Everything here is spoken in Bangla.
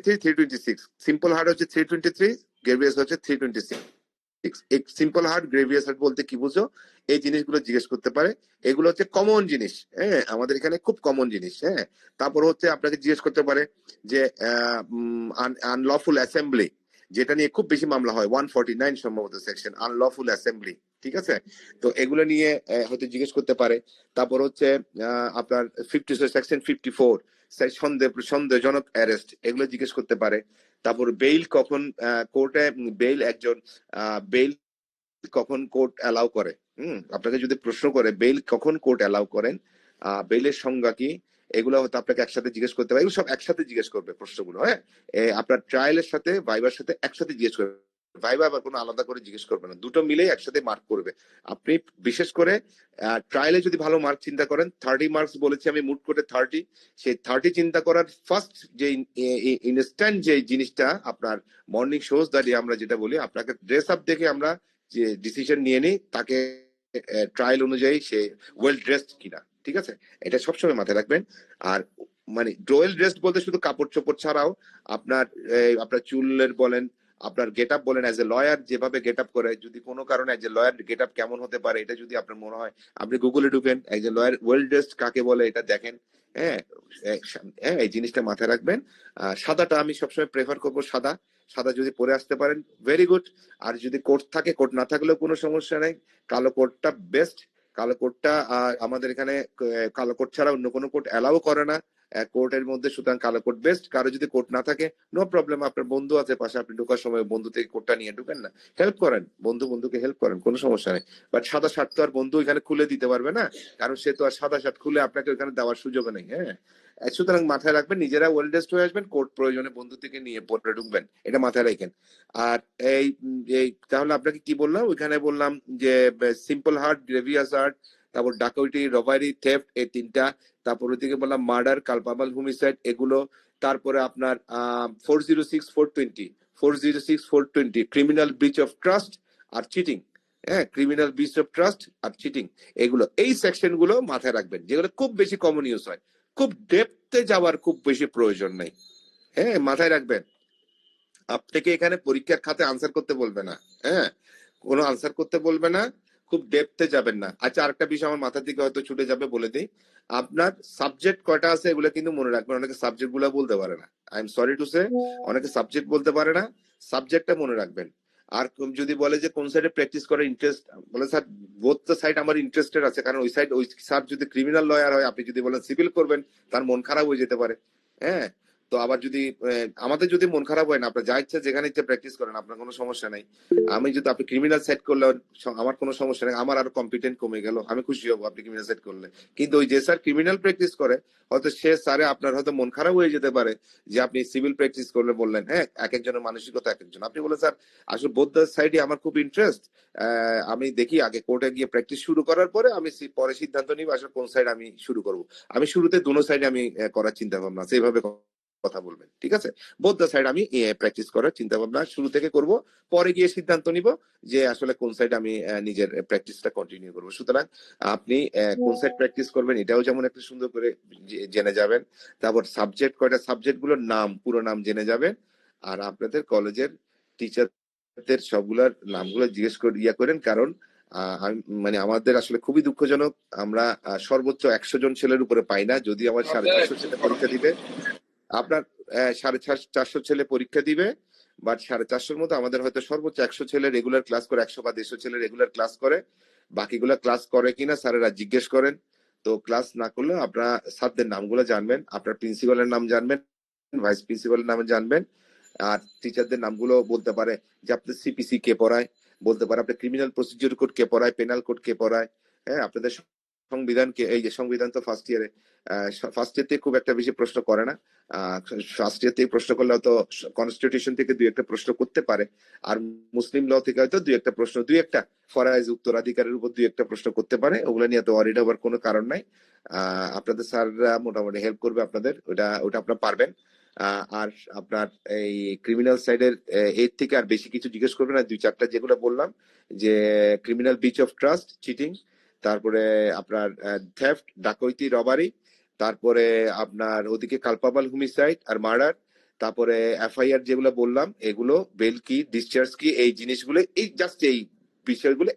326, সিম্পল হার্ট হচ্ছে 323, গ্রেভিয়াস হচ্ছে 326। সিম্পল হার্ট, গ্রেভিয়াস হার্ট বলতে কি বুঝো, এই জিনিসগুলো জিজ্ঞেস করতে পারে। এগুলো হচ্ছে কমন জিনিস, হ্যাঁ, আমাদের এখানে খুব কমন জিনিস। হ্যাঁ, তারপর হচ্ছে আপনাকে জিজ্ঞেস করতে পারে যে আনলফুল অ্যাসেম্বলি, যেটা নিয়ে খুব বেশি মামলা হয়, 149 সম্ভবত সেকশন, আনলফুল অ্যাসেম্বলি। ঠিক আছে, তো এগুলো নিয়ে হয়তো জিজ্ঞেস করতে পারে। তারপর হচ্ছে আপনার সেকশন 54, সন্দেহজনক অ্যারেস্ট, এগুলো জিজ্ঞেস করতে পারে। তারপর বেইল কখন কোর্টে, বেইল একজন বেইল কখন কোর্ট অ্যালাউ করে, আপনাকে যদি প্রশ্ন করে বেইল কখন কোর্ট অ্যালাউ করেন, বেইলের সংজ্ঞা কি, এগুলো হয়তো আপনাকে একসাথে জিজ্ঞেস করতে পারে। এগুলো সব একসাথে জিজ্ঞেস করবে প্রশ্নগুলো। হ্যাঁ, আপনার ট্রায়ালের সাথে ভাইবার সাথে একসাথে জিজ্ঞেস করবে। ভাইবা আবার কোনো আলাদা করে জিজ্ঞেস করবে না, দুটো মিলেই একসাথে মার্ক করবে। আপনি বিশেষ করে ট্রায়ালে যদি ভালো মার্ক চিন্তা করেন, 30 মার্কস বলেছি আমি মুট করে 30, সেই 30 চিন্তা করার ফার্স্ট যে ইনস্ট্যান্ট যে জিনিসটা আপনার মর্নিং শোজ দাঁড়িয়ে আমরা যেটা বলি, আপনাকে ড্রেস আপ দেখে আমরা যে ডিসিশন নিয়ে নিই তাকে ট্রায়াল অনুযায়ী সে ওয়েল ড্রেসড কিনা। ঠিক আছে, এটা সবসময় মাথায় রাখবেন। আর মানে ওয়েল ড্রেসড বলতে শুধু কাপড় চোপড় ছাড়াও আপনার আপনার চুলের বলেন, আপনার গেট আপ বলেন, অ্যাজ এ লয়ার যেভাবে গেট আপ করে, যদি কোনো কারণে as a lawyer get up কেমন হতে পারে, এটা যদি আপনার মনে হয়, আপনি গুগলে ঢুকেন, as a lawyer well dressed কাকে বলে এটা দেখেন। হ্যাঁ, এই জিনিসটা মাথায় রাখবেন। সাদাটা আমি সবসময় প্রেফার করবো, সাদা সাদা যদি পরে আসতে পারেন ভেরি গুড। আর যদি কোট থাকে, কোট না থাকলেও কোনো সমস্যা নেই, কালো কোটটা বেস্ট। কালো কোটটা আমাদের এখানে কালো কোট ছাড়া অন্য কোনো কোট অ্যালাউ করে না কোর্টের মধ্যে, সুতরাং কালো কোট বেস্ট। কারো যদি কোট না থাকে নো প্রবলেম, আপনার বন্ধু আছে পাশে, আপনি ঢোকার সময় বন্ধু থেকে কোটটা নিয়ে ঢুকেন না, হেল্প করেন, বন্ধুকে হেল্প করেন, কোনো সমস্যা নেই। বাট সাদা শার্ট তো আর বন্ধু এখানে খুলে দিতে পারবে না, কারণ সে তো আর সাদা শার্ট খুলে আপনাকে ওখানে দেওয়ার সুযোগ নেই। হ্যাঁ, সুতরাং মাথায় রাখবেন, নিজেরা ওয়েল ড্রেসড হয়ে আসবেন, কোর্ট প্রয়োজনে বন্ধু থেকে নিয়ে পরে ঢুকবেন, এটা মাথায় রাখেন। আর এই তাহলে আপনাকে কি বললাম, ওইখানে বললাম যে সিম্পল হার্ট, গ্রেভিয়াস হার্ট, তারপর ডাকাইটি, রবারি, থেফট, এই তিনটা। তারপর ওইদিকে বললাম মার্ডার, কালপাবল হোমিসাইড, এগুলো। তারপরে আপনার 406, 420, 406, 420 ক্রিমিনাল ব্রিচ অফ ট্রাস্ট আর চিটিং। হ্যাঁ, ক্রিমিনাল ব্রিচ অফ ট্রাস্ট আর চিটিং, এগুলো, এই সেকশন গুলো মাথায় রাখবেন, যেগুলো খুব বেশি কমন ইউজ হয়, খুব ডেপথে যাওয়ার খুব বেশি প্রয়োজন নেই। হ্যাঁ, মাথায় রাখবেন, আপনাকে এখানে পরীক্ষার খাতে আনসার করতে বলবে না। হ্যাঁ, কোনো আনসার করতে বলবে না, খুব ডেপথে যাবেন না। আচ্ছা, আরেকটা বিষয় আমার মাথা থেকে হয়তো ছুটে যাবে, বলে দিই, আপনার সাবজেক্ট কয়টা আছে এগুলো কিন্তু মনে রাখবেন। অনেকে সাবজেক্ট গুলা বলতে পারে না, I am sorry to say, অনেকে সাবজেক্ট বলতে পারে না, সাবজেক্টটা মনে রাখবেন। আর যদি বলে যে কোন সাইডে প্র্যাকটিস করার ইন্টারেস্ট, বলে স্যার বোথ দ্য সাইড আমার ইন্টারেস্টেড আছে, কারণ ওই সাইড, ওই স্যার যদি ক্রিমিনাল লয়ার হয়, আপনি যদি বলেন সিভিল করবেন, তার মন খারাপ হয়ে যেতে পারে। হ্যাঁ, তো আবার যদি আমাদের যদি মন খারাপ হয় না, আপনার যা ইচ্ছা যেখানে ইচ্ছা প্র্যাকটিস করেন, আপনার কোনো সমস্যা নাই। আমি যদি আপনি ক্রিমিনাল সাইড করলে আমার কোনো সমস্যা নেই, আমার আরো কম্পিটেন্ট কমে গেল, আমি খুশি হবো আপনি ক্রিমিনাল সাইড করলে। কিন্তু ওই যে স্যার ক্রিমিনাল প্র্যাকটিস করে, হয়তো সে স্যারে আপনার হয়তো মন খারাপ হয়ে যেতে পারে যে আপনি সিভিল প্র্যাকটিস করলে বললেন। হ্যাঁ, এক একজনের মানসিকতা এক একজন। আপনি বলে স্যার আসলে বোথ সাইডে আমার খুব ইন্টারেস্ট, আমি দেখি আগে কোর্টে গিয়ে প্র্যাকটিস শুরু করার পরে আমি পরে সিদ্ধান্ত নিব আসলে কোন সাইড আমি শুরু করব। আমি শুরুতে দুনো সাইডে আমি করার চিন্তা ভাবনা, সেইভাবে কথা বলবেন। ঠিক আছে, বোথ দ্য সাইড আমি প্র্যাকটিস করার চিন্তা ভাবনা শুরু থেকে করব, পরে গিয়ে সিদ্ধান্ত নিব যে আসলে কোন সাইড আমি নিজের প্র্যাকটিসটা কন্টিনিউ করব। সুতরাং আপনি কোন সাইড প্র্যাকটিস করবেন এটাও যেমন একটা সুন্দর করে জেনে যাবেন। তারপর সাবজেক্ট কয়টা, সাবজেক্ট গুলোর নাম, পুরো নাম জেনে যাবেন। আর আপনাদের কলেজের টিচারদের সবগুলোর নামগুলো জিজ্ঞেস করে করেন, কারণ মানে আমাদের আসলে খুবই দুঃখজনক, আমরা সর্বোচ্চ 100 জন ছেলের উপরে পাই না। যদি আমার 450 ছেলে পরীক্ষা দিবে, আপনার 450 ছেলে পরীক্ষা দিবে, বাট 450 মতো আমাদের হয়তো সর্বোচ্চ 100 ছেলে রেগুলার ক্লাস করে, 100 বা 150 ছেলে রেগুলার ক্লাস করে। বাকিগুলা ক্লাস করে কিনা স্যারেরা জিজ্ঞেস করেন। তো ক্লাস না করলে আপনারা স্যারদের নামগুলো জানবেন, আপনার প্রিন্সিপালের নাম জানবেন, ভাইস প্রিন্সিপালের নাম জানবেন। আর টিচারদের নামগুলো বলতে পারে যে আপনাদের সিপিসি কে পড়ায়, বলতে পারে আপনার ক্রিমিনাল প্রসিডিউর কোড কে পড়ায়, পেনাল কোড কে পড়ায়। হ্যাঁ, আপনাদের সংবিধান কে, এই যে সংবিধান তো ফার্স্ট ইয়ারে, ফার্স্ট ইয়ার থেকে খুব একটা বেশি প্রশ্ন করে না, ফার্স্ট ইয়ার থেকে প্রশ্ন করলে হয়তো কনস্টিটিউশন থেকে 2-1 প্রশ্ন করতে পারে, আর মুসলিম ল থেকে হয়তো 2-1 প্রশ্ন, 2-1 ফরাইজ উত্তরাধিকারের উপর 2-1 প্রশ্ন করতে পারে। ওগুলো নিয়ে তো ওয়ারিড হবার কোনো কারণ নাই। আপনাদের স্যাররা মোটামুটি হেল্প করবে আপনাদের, ওটা আপনারা পারবেন। আর আপনার এই ক্রিমিনাল সাইডের এর থেকে আর বেশি কিছু জিজ্ঞেস করবে না, 2-4টা যেগুলো বললাম, যে criminal breach of trust, cheating, তারপরে আপনার থেফট, ডাকাইতি, রবারি, তারপরে আপনার ওদিকে কালপাবল হোমিসাইড আর মার্ডার, তারপরে এফআইআর যেগুলো বললাম এগুলো, বেল কি, ডিসচার্জ কি, এই জিনিসগুলো, এই জাস্ট এই বিষয়গুলো